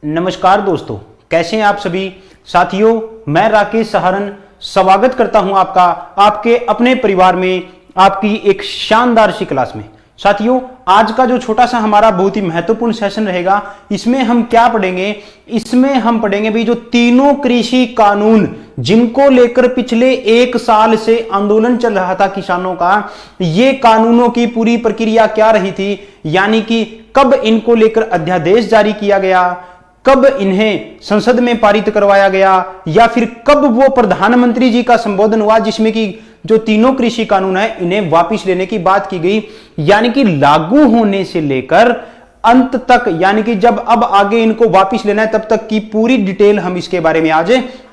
नमस्कार दोस्तों, कैसे हैं आप सभी साथियों। मैं राकेश सहारन स्वागत करता हूं आपका आपके अपने परिवार में, आपकी एक शानदार सी क्लास में। साथियों, आज का जो छोटा सा हमारा बहुत ही महत्वपूर्ण सेशन रहेगा, इसमें हम क्या पढ़ेंगे? इसमें हम पढ़ेंगे भी जो तीनों कृषि कानून जिनको लेकर पिछले 1 साल से आंदोलन चल रहा था किसानों का, ये कानूनों की पूरी प्रक्रिया क्या रही थी, यानी कि कब इनको लेकर अध्यादेश जारी किया गया, कब इन्हें संसद में पारित करवाया गया, या फिर कब वो प्रधानमंत्री जी का संबोधन हुआ जिसमें कि जो तीनों कृषि कानून है इन्हें वापस लेने की बात की गई, यानी कि लागू होने से लेकर अंत तक, यानी कि जब अब आगे इनको वापस लेना है तब तक की पूरी डिटेल हम इसके बारे में आज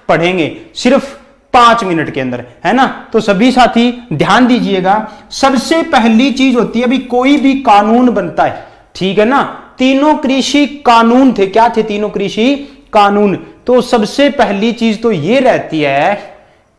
पढ़ेंगे, सिर्फ 5 मिनट के अंदर, है ना। तो सभी साथी ध्यान दीजिएगा। सबसे पहली चीज होती है, अभी कोई भी कानून बनता है, ठीक है ना। तीनों कृषि कानून थे, क्या थे? तीनों कृषि कानून। तो सबसे पहली चीज तो यह रहती है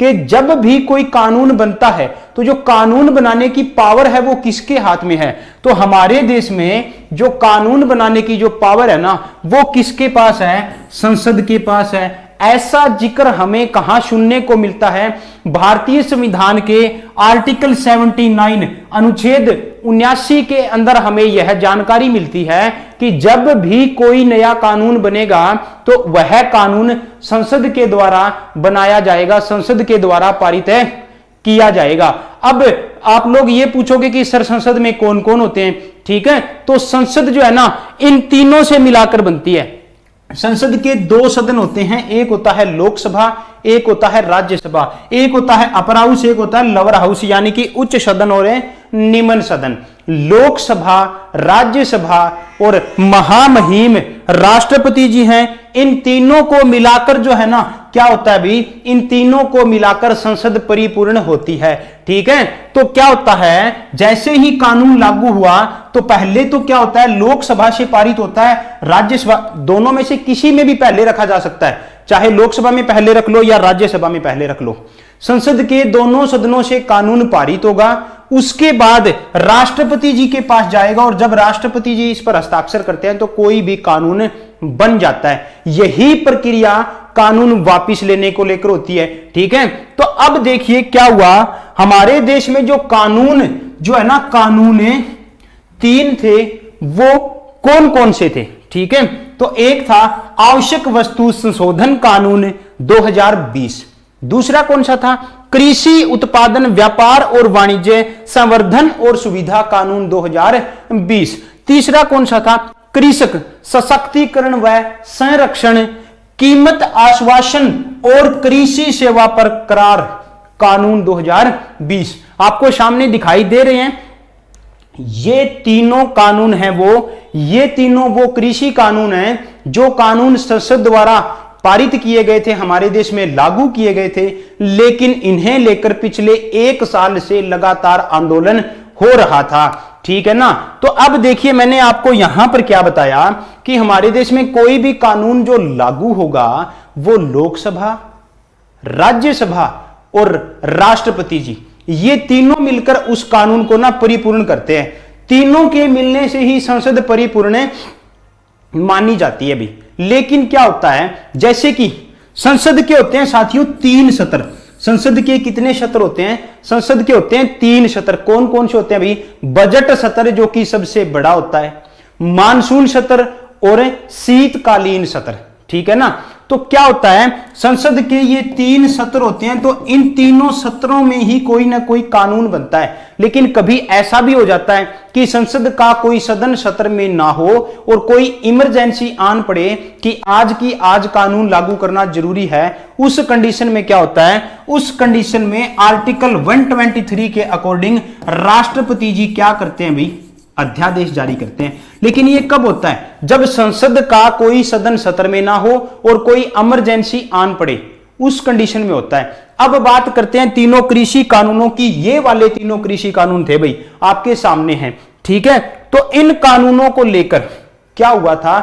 कि जब भी कोई कानून बनता है तो जो कानून बनाने की पावर है वो किसके हाथ में है? तो हमारे देश में जो कानून बनाने की जो पावर है ना, वो किसके पास है? संसद के पास है। ऐसा जिक्र हमें कहां सुनने को मिलता है? भारतीय संविधान के आर्टिकल 79 अनुच्छेद 79 के अंदर हमें यह जानकारी मिलती है कि जब भी कोई नया कानून बनेगा तो वह कानून संसद के द्वारा बनाया जाएगा, संसद के द्वारा पारित किया जाएगा। अब आप लोग ये पूछोगे कि सर संसद में कौन कौन होते हैं, ठीक है। तो संसद जो है ना, इन तीनों से मिलाकर बनती है। संसद के 2 सदन होते हैं, एक होता है लोकसभा, एक होता है राज्यसभा, एक होता है अपर हाउस, एक होता है लोअर हाउस, यानी कि उच्च सदन और निम्न सदन। लोकसभा, राज्यसभा और महामहिम राष्ट्रपति जी हैं। इन तीनों को मिलाकर जो है ना, क्या होता है भी? इन तीनों को मिलाकर संसद परिपूर्ण होती है, ठीक है। तो क्या होता है, जैसे ही कानून लागू हुआ तो पहले तो क्या होता है, लोकसभा से पारित होता है, राज्यसभा, दोनों में से किसी में भी पहले रखा जा सकता है, चाहे लोकसभा में पहले रख लो या राज्यसभा में पहले रख लो। संसद के दोनों सदनों से कानून पारित होगा, उसके बाद राष्ट्रपति जी के पास जाएगा, और जब राष्ट्रपति जी इस पर हस्ताक्षर करते हैं तो कोई भी कानून बन जाता है। यही प्रक्रिया कानून वापस लेने को लेकर होती है, ठीक है। तो अब देखिए क्या हुआ, हमारे देश में जो कानून जो है ना, कानून 3 थे, वो कौन कौन से थे, ठीक है। तो एक था आवश्यक वस्तु संशोधन कानून 2020, दूसरा कौन सा था? कृषि उत्पादन व्यापार और वाणिज्य संवर्धन और सुविधा कानून 2020, तीसरा कौन सा था? कृषक सशक्तिकरण व संरक्षण, कीमत आश्वासन और कृषि सेवा पर करार कानून 2020 आपको सामने दिखाई दे रहे हैं। ये तीनों कानून हैं ये तीनों वो कृषि कानून हैं जो कानून संसद द्वारा पारित किए गए थे, हमारे देश में लागू किए गए थे, लेकिन इन्हें लेकर पिछले 1 साल से लगातार आंदोलन हो रहा था, ठीक है ना। तो अब देखिए, मैंने आपको यहां पर क्या बताया कि हमारे देश में कोई भी कानून जो लागू होगा वो लोकसभा, राज्यसभा और राष्ट्रपति जी, ये तीनों मिलकर उस कानून को ना परिपूर्ण करते हैं। तीनों के मिलने से ही संसद परिपूर्ण मानी जाती है भी। लेकिन क्या होता है, जैसे कि संसद के होते हैं साथियों 3 सत्र। संसद के कितने सत्र होते हैं? संसद के होते हैं 3 सत्र। कौन कौन से होते हैं भाई? बजट सत्र जो कि सबसे बड़ा होता है, मानसून सत्र और शीतकालीन सत्र, ठीक है ना। तो क्या होता है, संसद के ये 3 सत्र होते हैं, तो इन तीनों सत्रों में ही कोई ना कोई कानून बनता है। लेकिन कभी ऐसा भी हो जाता है कि संसद का कोई सदन सत्र में ना हो और कोई इमरजेंसी आन पड़े कि आज कानून लागू करना जरूरी है। उस कंडीशन में क्या होता है, उस कंडीशन में आर्टिकल 123 के अकॉर्डिंग राष्ट्रपति जी क्या करते हैं भाई? अध्यादेश जारी करते हैं। लेकिन ये कब होता है? जब संसद का कोई सदन सत्र में ना हो और कोई इमरजेंसी आन पड़े, उस कंडीशन में होता है। अब बात करते हैं तीनों कृषि कानूनों की। ये वाले तीनों कृषि कानून थे भाई, आपके सामने हैं, ठीक है। तो इन कानूनों को लेकर क्या हुआ था?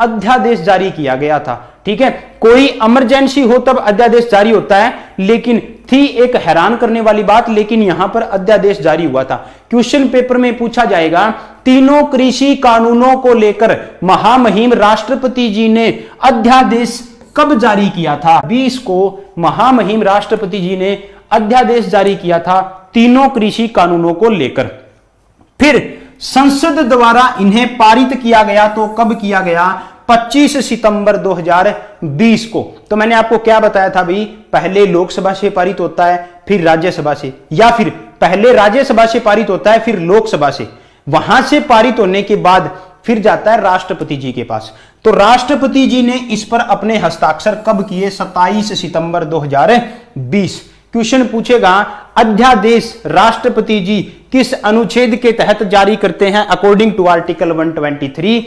अध्यादेश जारी किया गया था, ठीक है। कोई इमरजेंसी हो तब अध्यादेश जारी होता है, लेकिन थी एक हैरान करने वाली बात, लेकिन यहां पर अध्यादेश जारी हुआ था। क्वेश्चन पेपर में पूछा जाएगा, तीनों कृषि कानूनों को लेकर महामहिम राष्ट्रपति जी ने अध्यादेश कब जारी किया था? 20 को महामहिम राष्ट्रपति जी ने अध्यादेश जारी किया था तीनों कृषि कानूनों को लेकर। फिर संसद द्वारा इन्हें पारित किया गया तो कब किया गया? 25 सितंबर 2020 को। तो मैंने आपको क्या बताया था भाई, पहले लोकसभा से पारित होता है फिर राज्यसभा से, या फिर पहले राज्यसभा से पारित होता है फिर लोकसभा से, वहां से पारित होने के बाद फिर जाता है राष्ट्रपति जी के पास। तो राष्ट्रपति जी ने इस पर अपने हस्ताक्षर कब किए? 27 सितंबर 2020। क्वेश्चन पूछेगा, अध्यादेश राष्ट्रपति जी किस अनुच्छेद के तहत जारी करते हैं? अकॉर्डिंग टू आर्टिकल 123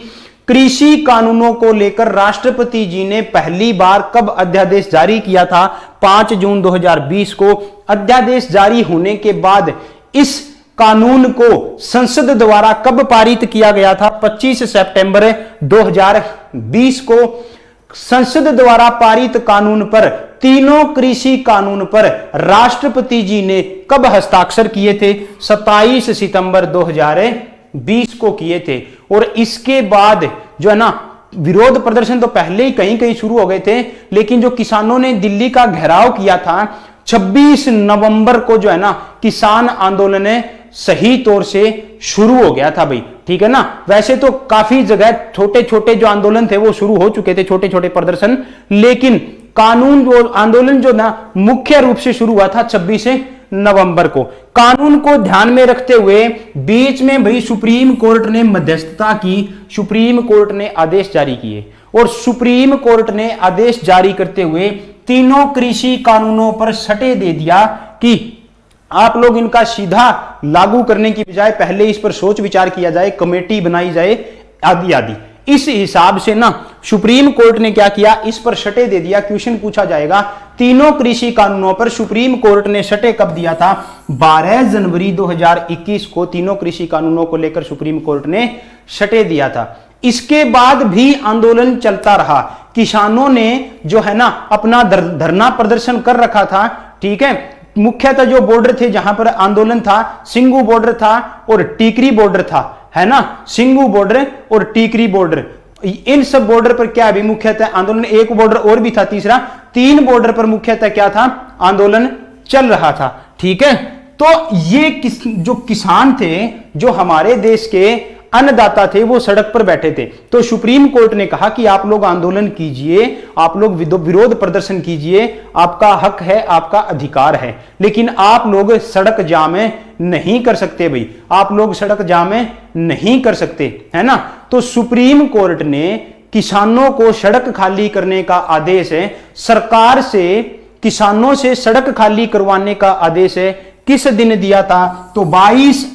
कृषि कानूनों को लेकर राष्ट्रपति जी ने पहली बार कब अध्यादेश जारी किया था? 5 जून 2020 को। अध्यादेश जारी होने के बाद इस कानून को संसद द्वारा कब पारित किया गया था? 25 सितंबर 2020 को। संसद द्वारा पारित कानून पर, तीनों कृषि कानून पर राष्ट्रपति जी ने कब हस्ताक्षर किए थे? 27 सितंबर 2020 को किए थे। और इसके बाद जो है ना, विरोध प्रदर्शन तो पहले ही कहीं कहीं शुरू हो गए थे, लेकिन जो किसानों ने दिल्ली का घेराव किया था 26 नवंबर को, जो है ना, किसान आंदोलन सही तौर से शुरू हो गया था भाई, ठीक है ना। वैसे तो काफी जगह छोटे छोटे जो आंदोलन थे वो शुरू हो चुके थे, छोटे छोटे प्रदर्शन, लेकिन कानून जो आंदोलन जो ना मुख्य रूप से शुरू हुआ था 26 नवंबर को। कानून को ध्यान में रखते हुए बीच में भाई सुप्रीम कोर्ट ने मध्यस्थता की, सुप्रीम कोर्ट ने आदेश जारी किए, और सुप्रीम कोर्ट ने आदेश जारी करते हुए तीनों कृषि कानूनों पर सटे दे दिया कि आप लोग इनका सीधा लागू करने की बजाय पहले इस पर सोच विचार किया जाए, कमेटी बनाई जाए, आदि आदि। इस हिसाब से ना सुप्रीम कोर्ट ने क्या किया, इस पर सटे दे दिया। क्वेश्चन पूछा जाएगा, तीनों कृषि कानूनों पर सुप्रीम कोर्ट ने सटे कब दिया था? 12 जनवरी 2021 को तीनों कृषि कानूनों को लेकर सुप्रीम कोर्ट ने सटे दिया था। इसके बाद भी आंदोलन चलता रहा, किसानों ने जो है ना अपना धरना प्रदर्शन कर रखा था, ठीक है। मुख्यतः जो बॉर्डर थे जहां पर आंदोलन था, सिंगू बॉर्डर था और टीकरी बॉर्डर था, है ना, सिंगू बॉर्डर और टीकरी बॉर्डर। इन सब बॉर्डर पर क्या भी मुख्यतः आंदोलन, एक बॉर्डर और भी था तीसरा, 3 बॉर्डर पर मुख्यतः क्या था, आंदोलन चल रहा था, ठीक है। तो ये जो किसान थे, जो हमारे देश के अन्नदाता थे, वो सड़क पर बैठे थे। तो सुप्रीम कोर्ट ने कहा कि आप लोग आंदोलन कीजिए, आप लोग विरोध प्रदर्शन कीजिए, आपका हक है, आपका अधिकार है, लेकिन आप लोग सड़क जाम नहीं कर सकते भाई, आप लोग सड़क जाम नहीं कर सकते, है ना। तो सुप्रीम कोर्ट ने किसानों को सड़क खाली करने का आदेश है, सरकार से किसानों से सड़क खाली करवाने का आदेश है, किस दिन दिया था? तो 22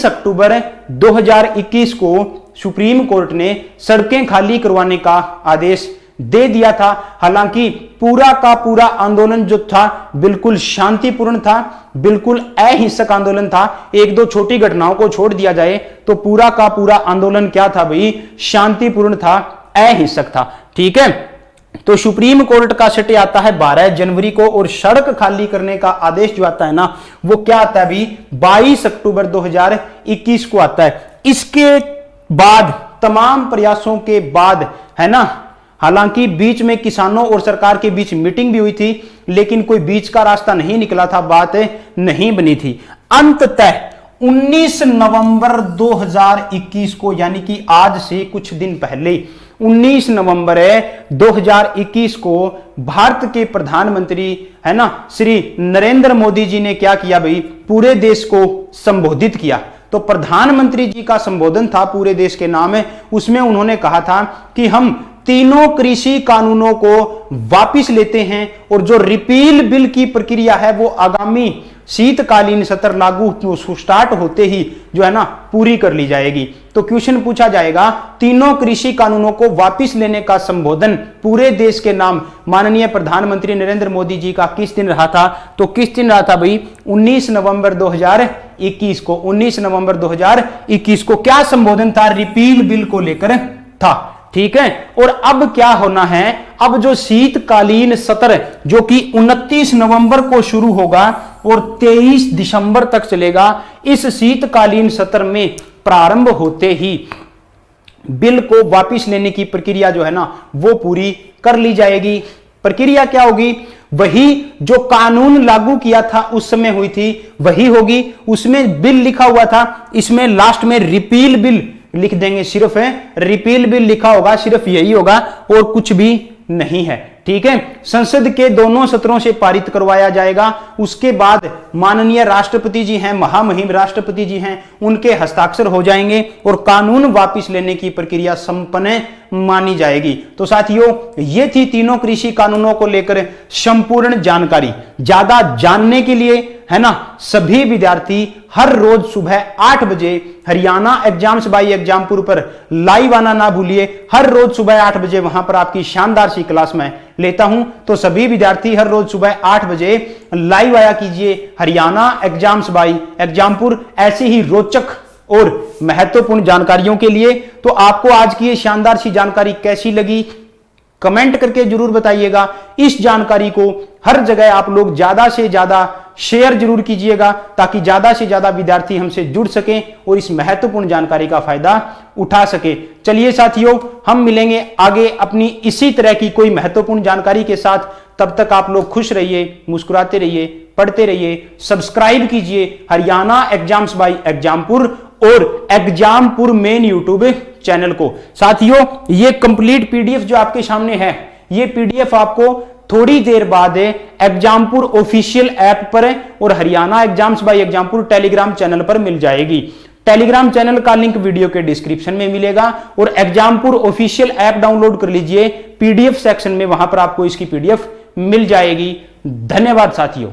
अक्टूबर 2021 को सुप्रीम कोर्ट ने सड़कें खाली करवाने का आदेश दे दिया था। हालांकि पूरा का पूरा आंदोलन जो था बिल्कुल शांतिपूर्ण था, बिल्कुल अहिंसक आंदोलन था। एक दो छोटी घटनाओं को छोड़ दिया जाए तो पूरा का पूरा आंदोलन क्या था भाई? शांतिपूर्ण था, अहिंसक था, ठीक है। तो सुप्रीम कोर्ट का सटे आता है 12 जनवरी को, और सड़क खाली करने का आदेश जो आता है ना, वो क्या आता है अभी? 22 अक्टूबर 2021 को आता है। इसके बाद तमाम प्रयासों के बाद, है ना, हालांकि बीच में किसानों और सरकार के बीच मीटिंग भी हुई थी, लेकिन कोई बीच का रास्ता नहीं निकला था, बात नहीं बनी थी। अंततः 19 नवंबर 2021 को, यानी कि आज से कुछ दिन पहले 19 नवंबर 2021 को भारत के प्रधानमंत्री, है ना, श्री नरेंद्र मोदी जी ने क्या किया भाई? पूरे देश को संबोधित किया। तो प्रधानमंत्री जी का संबोधन था पूरे देश के नाम है, उसमें उन्होंने कहा था कि हम तीनों कृषि कानूनों को वापस लेते हैं, और जो रिपील बिल की प्रक्रिया है वो आगामी शीतकालीन सत्र लागू स्टार्ट होते ही जो है ना पूरी कर ली जाएगी। तो क्वेश्चन पूछा जाएगा, तीनों कृषि कानूनों को वापस लेने का संबोधन पूरे देश के नाम माननीय प्रधानमंत्री नरेंद्र मोदी जी का किस दिन रहा था? तो किस दिन रहा था भाई? 19 नवंबर 2021 को। 19 नवंबर 2021 को क्या संबोधन था? रिपील बिल को लेकर था, ठीक है। और अब क्या होना है, अब जो शीतकालीन सत्र जो कि 29 नवंबर को शुरू होगा और 23 दिसंबर तक चलेगा, इस शीतकालीन सत्र में प्रारंभ होते ही बिल को वापस लेने की प्रक्रिया जो है ना वो पूरी कर ली जाएगी। प्रक्रिया क्या होगी, वही जो कानून लागू किया था उस समय हुई थी वही होगी। उसमें बिल लिखा हुआ था, इसमें लास्ट में रिपील बिल लिख देंगे, सिर्फ है रिपील बिल लिखा होगा, सिर्फ यही होगा और कुछ भी नहीं है, ठीक है। संसद के दोनों सत्रों से पारित करवाया जाएगा। उसके बाद माननीय राष्ट्रपति जी हैं, महामहिम राष्ट्रपति जी हैं, उनके हस्ताक्षर हो जाएंगे और कानून वापस लेने की प्रक्रिया संपन्न मानी जाएगी। तो साथियों, ये थी तीनों कृषि कानूनों को लेकर संपूर्ण जानकारी। ज्यादा जानने के लिए है ना, सभी विद्यार्थी हर रोज सुबह 8 बजे हरियाणा एग्जाम्स बाई एग्जामपुर पर लाइव आना ना भूलिए। हर रोज सुबह 8 बजे वहां पर आपकी शानदार सी क्लास में लेता हूं, तो सभी विद्यार्थी हर रोज सुबह 8 बजे लाइव आया कीजिए हरियाणा एग्जाम्स बाई एग्जामपुर, ऐसी ही रोचक और महत्वपूर्ण जानकारियों के लिए। तो आपको आज की ये शानदार सी जानकारी कैसी लगी कमेंट करके जरूर बताइएगा। इस जानकारी को हर जगह आप लोग ज्यादा से ज्यादा शेयर जरूर कीजिएगा ताकि ज्यादा से ज्यादा विद्यार्थी हमसे जुड़ सकें और इस महत्वपूर्ण जानकारी का फायदा उठा सके। चलिए साथियों, हम मिलेंगे आगे अपनी इसी तरह की कोई महत्वपूर्ण जानकारी के साथ। तब तक आप लोग खुश रहिए, मुस्कुराते रहिए, पढ़ते रहिए, सब्सक्राइब कीजिए हरियाणा एग्जाम्स बाई एग्जामपुर और एग्जामपुर मेन यूट्यूब चैनल को। साथियों, ये कंप्लीट पीडीएफ जो आपके सामने है, ये पीडीएफ आपको थोड़ी देर बाद एग्जामपुर ऑफिशियल ऐप पर और Haryana exams by Exampur Telegram channel पर मिल जाएगी। टेलीग्राम चैनल का लिंक वीडियो के डिस्क्रिप्शन में मिलेगा और एग्जामपुर ऑफिशियल ऐप डाउनलोड कर लीजिए, पीडीएफ सेक्शन में वहां पर आपको इसकी पीडीएफ मिल जाएगी। धन्यवाद साथियों।